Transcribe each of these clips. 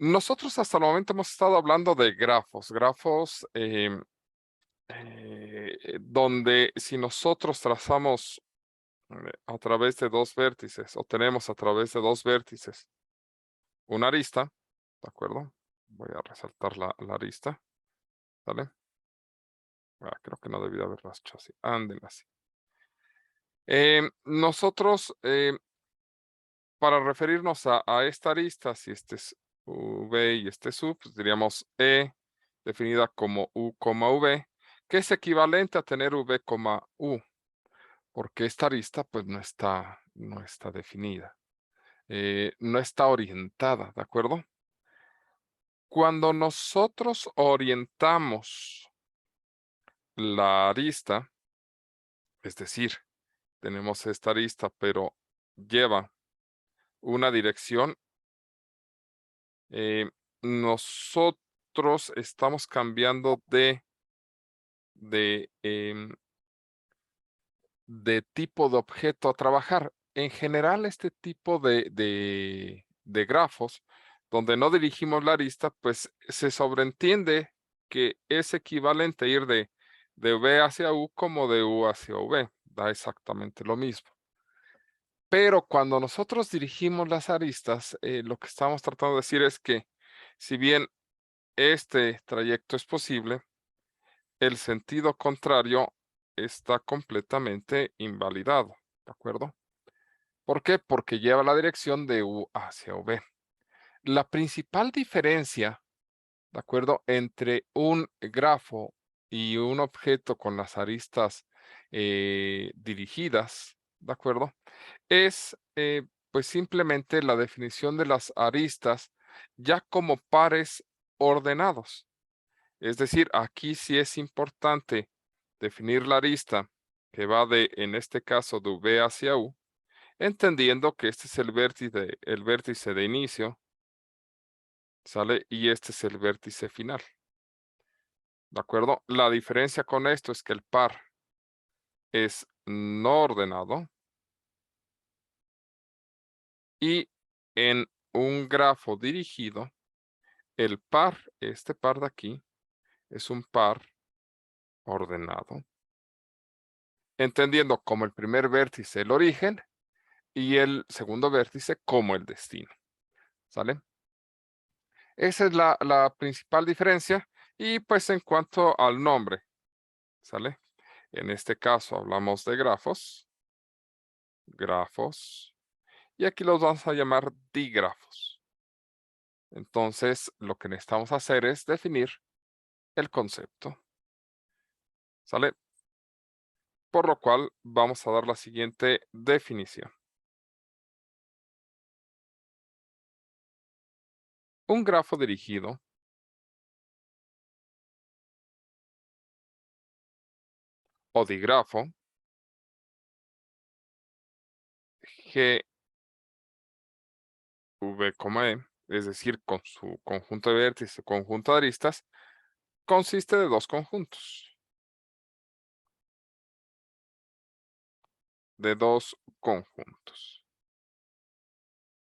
Nosotros hasta el momento hemos estado hablando de grafos, donde si nosotros trazamos a través de dos vértices o tenemos a través de dos vértices una arista, ¿de acuerdo? Voy a resaltar la arista, ¿vale? Creo que no debí de haberlas hecho así. Anden así. Nosotros, para referirnos a esta arista, si este es V y este es U, pues diríamos E definida como U, V, que es equivalente a tener V, U, porque esta arista pues no está definida, no está orientada, ¿de acuerdo? Cuando nosotros orientamos la arista, es decir, tenemos esta arista, pero lleva una dirección, eh, nosotros estamos cambiando de, em, de tipo de objeto a trabajar. En general, este tipo de grafos, donde no dirigimos la arista, pues se sobreentiende que es equivalente ir de V hacia U como de U hacia V. Da exactamente lo mismo. Pero cuando nosotros dirigimos las aristas, lo que estamos tratando de decir es que si bien este trayecto es posible, el sentido contrario está completamente invalidado, ¿de acuerdo? ¿Por qué? Porque lleva la dirección de U hacia V. La principal diferencia, ¿de acuerdo?, entre un grafo y un objeto con las aristas dirigidas, ¿de acuerdo?, es pues simplemente la definición de las aristas ya como pares ordenados. Es decir, aquí sí es importante definir la arista que va en este caso, de V hacia U, entendiendo que este es el vértice de inicio, ¿sale? Y este es el vértice final, ¿de acuerdo? La diferencia con esto es que el par es no ordenado y en un grafo dirigido, este par de aquí, es un par ordenado, entendiendo como el primer vértice el origen y el segundo vértice como el destino, ¿sale? Esa es la principal diferencia. Y pues en cuanto al nombre, ¿sale? En este caso hablamos de grafos, y aquí los vamos a llamar dígrafos. Entonces, lo que necesitamos hacer es definir el concepto, ¿sale? Por lo cual vamos a dar la siguiente definición. Un grafo dirigido o digrafo G, V, E, es decir, con su conjunto de vértices, conjunto de aristas, consiste de dos conjuntos.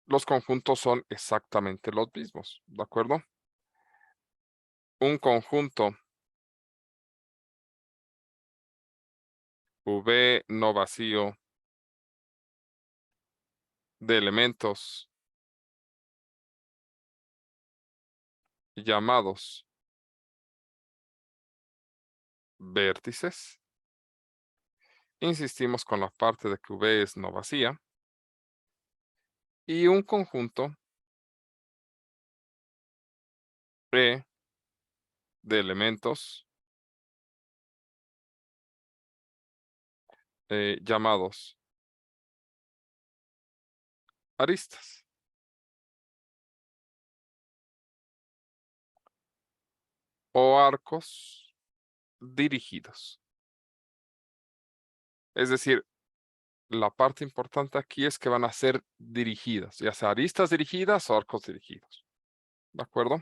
Los conjuntos son exactamente los mismos, ¿de acuerdo? Un conjunto V no vacío de elementos llamados vértices. Insistimos con la parte de que V es no vacía. Y un conjunto E de elementos llamados aristas o arcos dirigidos. Es decir, la parte importante aquí es que van a ser dirigidas, ya sea aristas dirigidas o arcos dirigidos. ¿De acuerdo?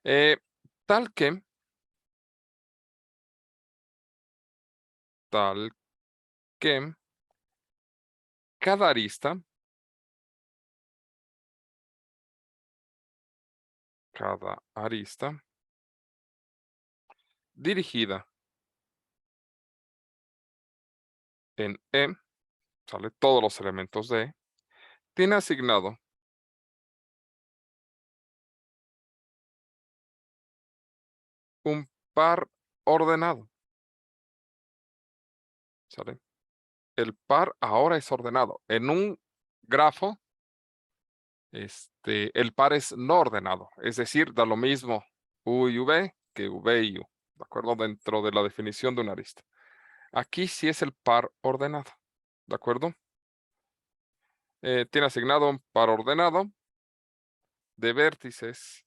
Eh, tal que, tal que cada arista cada arista dirigida en E, sale todos los elementos de E, tiene asignado un par ordenado, ¿sale? El par ahora es ordenado. En un grafo, el par es no ordenado, es decir, da lo mismo U y V que V y U, ¿de acuerdo? Dentro de la definición de una arista. Aquí sí es el par ordenado, ¿de acuerdo? Tiene asignado un par ordenado de vértices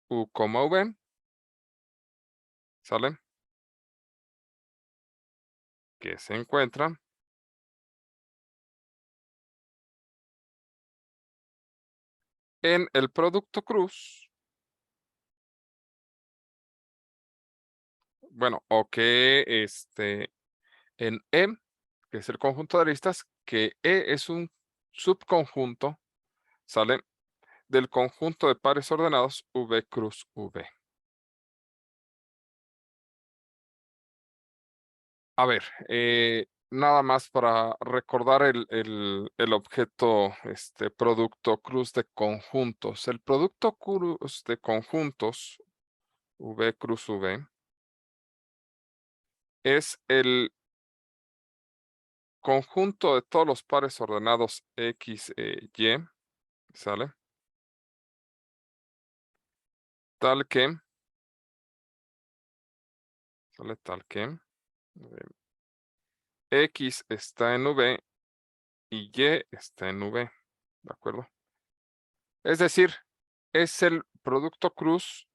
U, V, ¿sale? Que se encuentra en el producto cruz, bueno, o que en E, que es el conjunto de aristas, que E es un subconjunto, ¿sale? Del conjunto de pares ordenados V cruz V. A ver, nada más para recordar el objeto, producto cruz de conjuntos. El producto cruz de conjuntos, V cruz V, es el conjunto de todos los pares ordenados X, Y, ¿sale? Tal que, ¿sale? Tal que X está en V y Y está en V, ¿de acuerdo? Es decir, es el producto cruz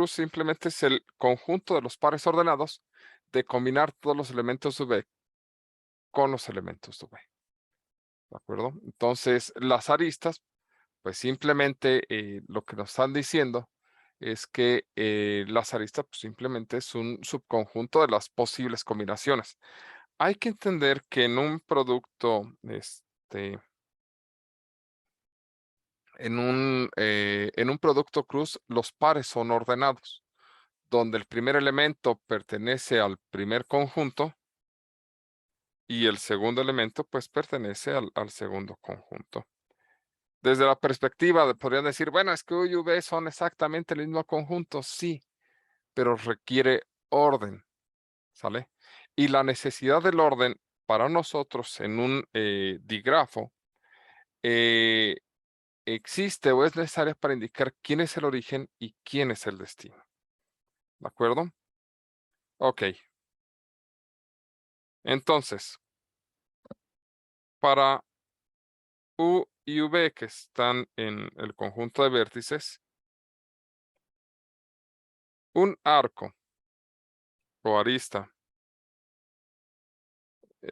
simplemente es el conjunto de los pares ordenados de combinar todos los elementos de V con los elementos de V, ¿de acuerdo? Entonces, las aristas, pues simplemente lo que nos están diciendo es que las aristas pues, simplemente es un subconjunto de las posibles combinaciones. Hay que entender que en un producto, en un producto cruz, los pares son ordenados, donde el primer elemento pertenece al primer conjunto y el segundo elemento pues pertenece al segundo conjunto. Desde la perspectiva podrían decir, bueno, es que U y V son exactamente el mismo conjunto, sí, pero requiere orden, ¿sale? Y la necesidad del orden para nosotros en un digrafo eh, existe o es necesaria para indicar quién es el origen y quién es el destino. ¿De acuerdo? Ok. Entonces, para U y V que están en el conjunto de vértices, un arco o arista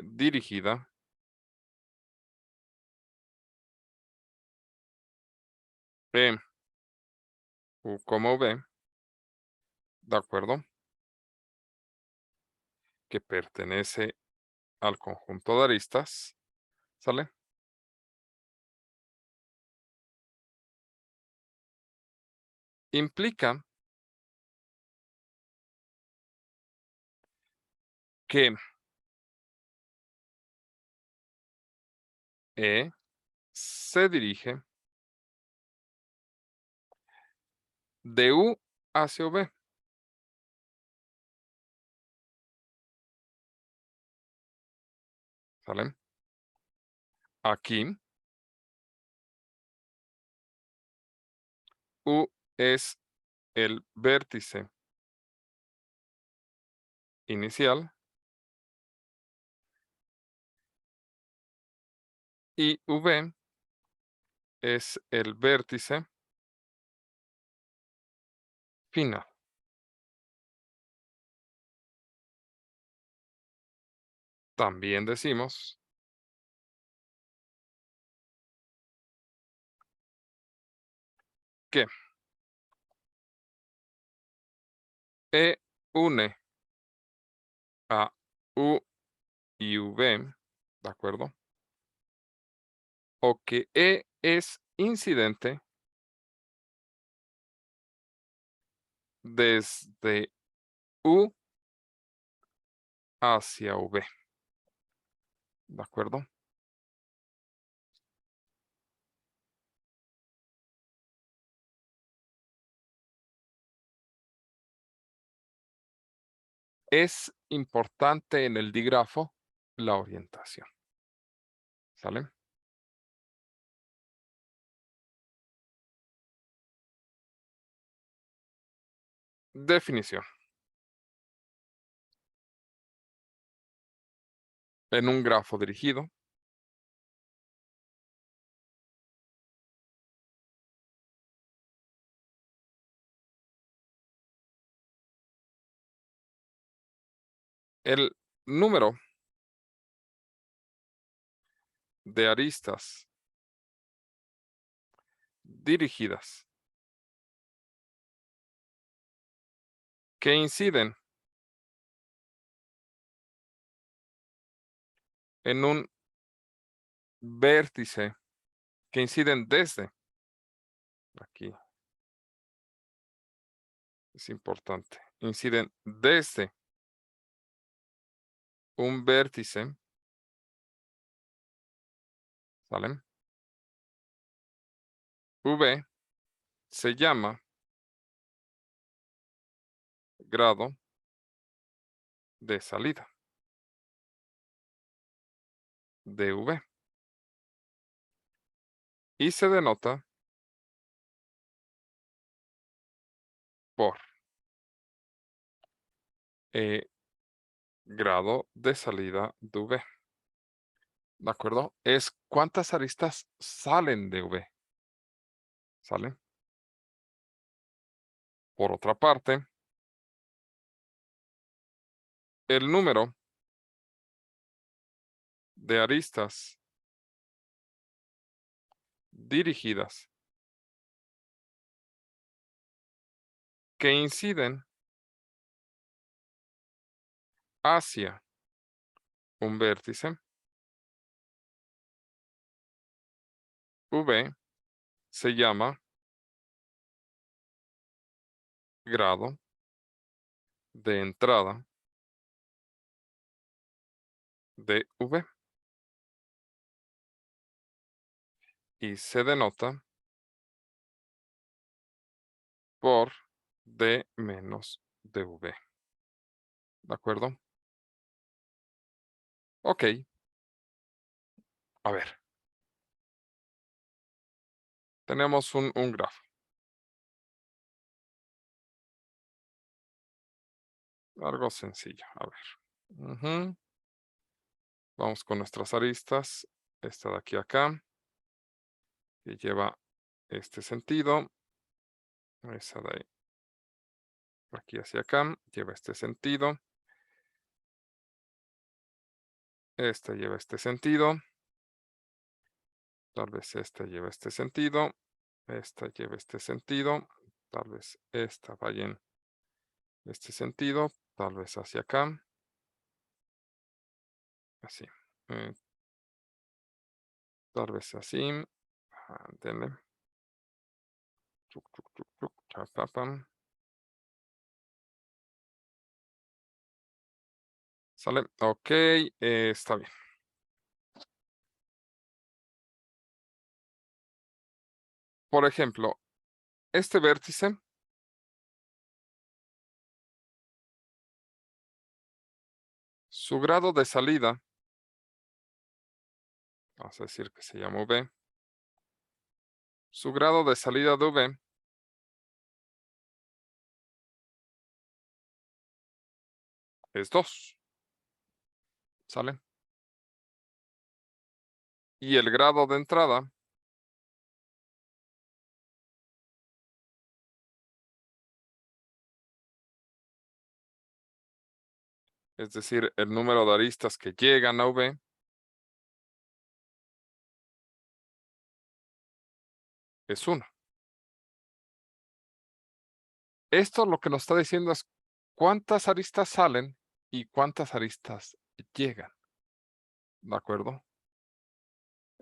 dirigida en U como V, ¿de acuerdo? Que pertenece al conjunto de aristas, ¿sale? Implica que E se dirige de U hacia V, ¿sale? Aquí U es el vértice inicial y V es el vértice final. También decimos que E une a U y V, ¿de acuerdo? o que E es incidente desde U hacia V. ¿De acuerdo? Es importante en el dígrafo la orientación. ¿Sale? Definición. En un grafo dirigido, el número de aristas dirigidas que inciden en un vértice, que inciden desde aquí, es importante, inciden desde un vértice, ¿sale? V se llama grado de salida de V y se denota por grado de salida de V. ¿De acuerdo? Es cuántas aristas salen de V. ¿Sale? Por otra parte, el número de aristas dirigidas que inciden hacia un vértice V se llama grado de entrada de V y se denota por D menos dV. ¿De acuerdo? Ok. A ver. Tenemos un grafo. Algo sencillo. A ver. Ujú. Vamos con nuestras aristas. Esta de aquí a acá. Que lleva este sentido. Esa de aquí hacia acá. Lleva este sentido. Esta lleva este sentido. Tal vez esta lleva este sentido. Esta lleva este sentido. Tal vez esta vaya en este sentido. Tal vez hacia acá. Así. Tal vez así. Denle. Tuc, tuc, tuc, tuc, cha, pa, pam. ¿Sale? Ok, está bien. Por ejemplo, este vértice su grado de salida, vamos a decir que se llama V, su grado de salida de V es 2, ¿sale? Y el grado de entrada es decir, el número de aristas que llegan a V es 1. Esto lo que nos está diciendo es cuántas aristas salen y cuántas aristas llegan, ¿de acuerdo?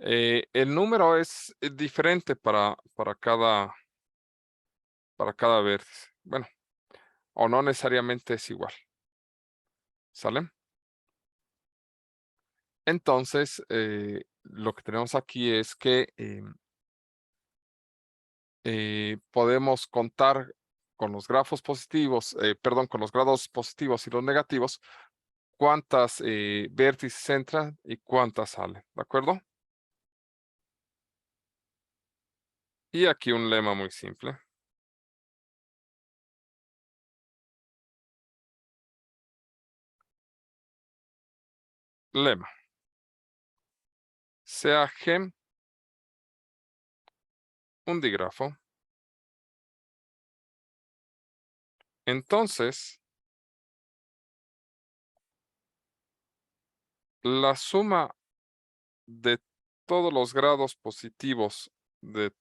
El número es diferente para cada vértice. Bueno, o no necesariamente es igual. ¿Sale? Entonces, lo que tenemos aquí es que podemos contar con los grafos positivos, perdón, con los grados positivos y los negativos, cuántas vértices entran y cuántas salen, ¿de acuerdo? Y aquí un lema muy simple. Lema. Sea G un dígrafo, entonces la suma de todos los grados positivos de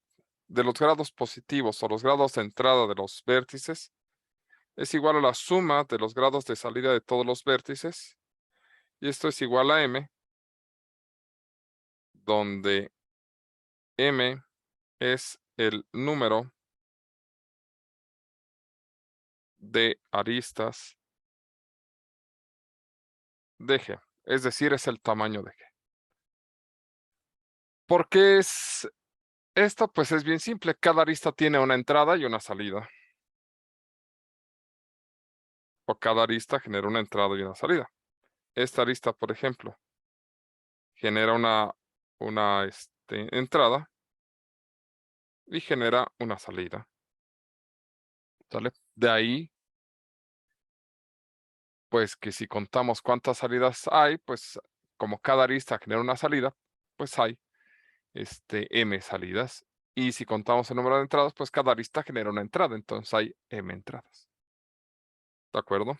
los grados positivos o los grados de entrada de los vértices es igual a la suma de los grados de salida de todos los vértices, y esto es igual a m, donde m es el número de aristas de G, es decir, es el tamaño de G. ¿Por qué es esto? Pues es bien simple, cada arista tiene una entrada y una salida. O cada arista genera una entrada y una salida. Esta arista, por ejemplo, genera una entrada y genera una salida. ¿Sale? De ahí, pues que si contamos cuántas salidas hay, pues como cada arista genera una salida, pues hay m salidas. Y si contamos el número de entradas, pues cada arista genera una entrada, entonces hay m entradas. ¿De acuerdo?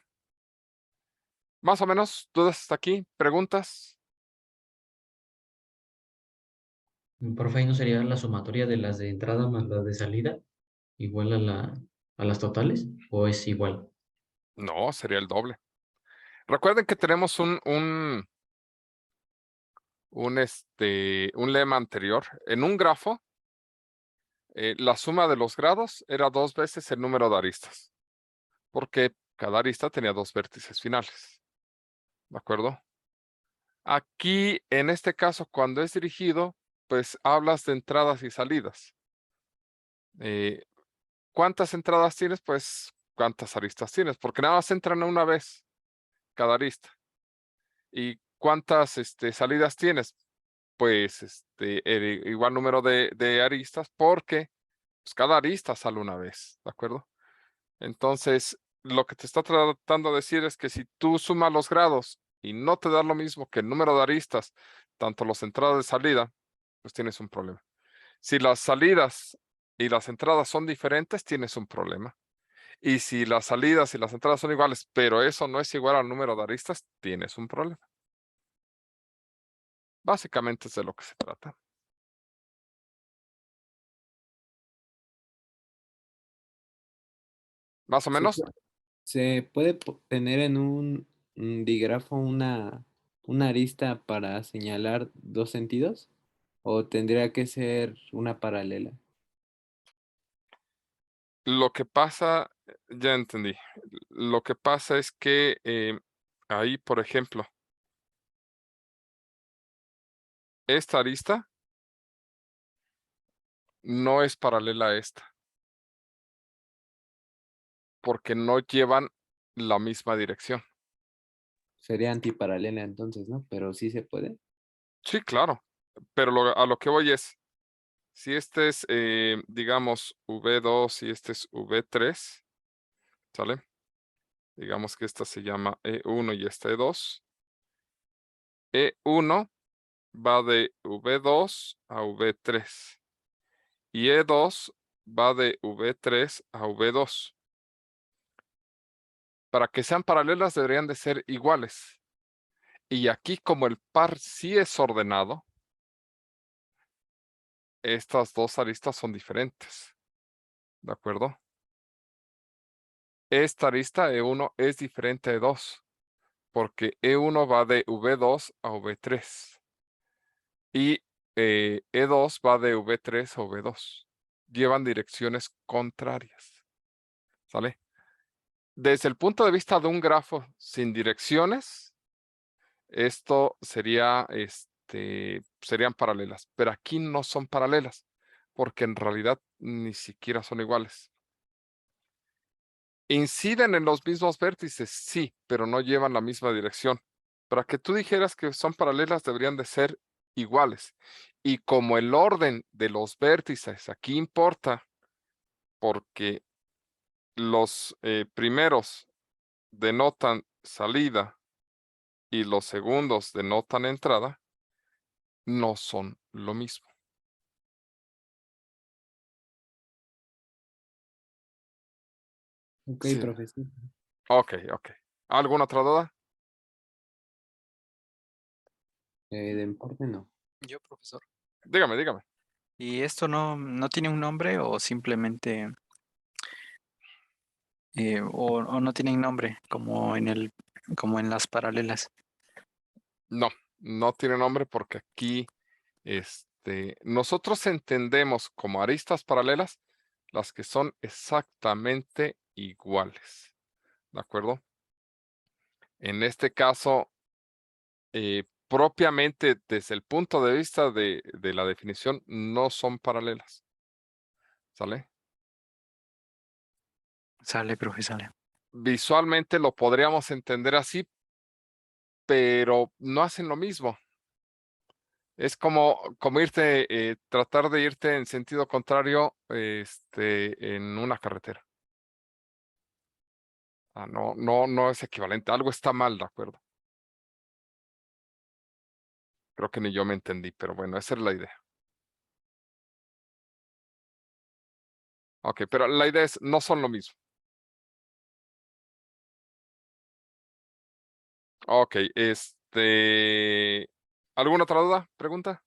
Más o menos, ¿dudas hasta aquí? ¿Preguntas? Profe, ¿ahí no sería la sumatoria de las de entrada más las de salida igual a las totales? ¿O es igual? No, sería el doble. Recuerden que tenemos un lema anterior. En un grafo, la suma de los grados era 2 veces el número de aristas, porque cada arista tenía 2 vértices finales. ¿De acuerdo? Aquí, en este caso, cuando es dirigido, pues hablas de entradas y salidas. ¿Cuántas entradas tienes? Pues, ¿cuántas aristas tienes? Porque nada más entran una vez cada arista. ¿Y cuántas salidas tienes? Pues el igual número de aristas, porque pues, cada arista sale una vez, ¿de acuerdo? Entonces, lo que te está tratando de decir es que si tú sumas los grados y no te da lo mismo que el número de aristas, tanto las entradas de salida, pues tienes un problema. Si las salidas y las entradas son diferentes, tienes un problema. Y si las salidas y las entradas son iguales, pero eso no es igual al número de aristas, tienes un problema. Básicamente es de lo que se trata. Más o menos. ¿Se puede tener en un dígrafo una arista para señalar dos sentidos? ¿O tendría que ser una paralela? Lo que pasa, ya entendí. Lo que pasa es que ahí, por ejemplo, esta arista no es paralela a esta, porque no llevan la misma dirección. Sería antiparalela entonces, ¿no? Pero sí se puede. Sí, claro, pero a lo que voy es, si este es, digamos, V2 y este es V3, ¿sale? Digamos que esta se llama E1 y esta E2. E1 va de V2 a V3 y E2 va de V3 a V2. Para que sean paralelas deberían de ser iguales. Y aquí como el par sí es ordenado, estas dos aristas son diferentes. ¿De acuerdo? Esta arista E1 es diferente de 2, porque E1 va de V2 a V3. Y E2 va de V3 o V2. Llevan direcciones contrarias. ¿Sale? Desde el punto de vista de un grafo sin direcciones, esto sería, serían paralelas, pero aquí no son paralelas, porque en realidad ni siquiera son iguales. ¿Inciden en los mismos vértices? Sí, pero no llevan la misma dirección. Para que tú dijeras que son paralelas, deberían de ser iguales. Y como el orden de los vértices aquí importa, porque los primeros denotan salida y los segundos denotan entrada, no son lo mismo. Ok, Sí. profe, sí. Ok. ¿Alguna otra duda? De mi parte no. Yo, profesor. Dígame. ¿Y esto no tiene un nombre o simplemente o no tienen nombre como como en las paralelas? No tiene nombre porque aquí nosotros entendemos como aristas paralelas las que son exactamente iguales. ¿De acuerdo? En este caso, propiamente desde el punto de vista de la definición, no son paralelas. ¿Sale? Sale, profe, sale. Visualmente lo podríamos entender así, pero no hacen lo mismo. Es como irte, tratar de irte en sentido contrario, en una carretera. No es equivalente. Algo está mal, ¿de acuerdo? Creo que ni yo me entendí, pero bueno, esa es la idea. Ok, pero la idea es, no son lo mismo. Ok, ¿alguna otra duda? ¿Pregunta?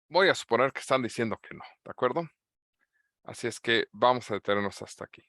Voy a suponer que están diciendo que no, ¿de acuerdo? Así es que vamos a detenernos hasta aquí.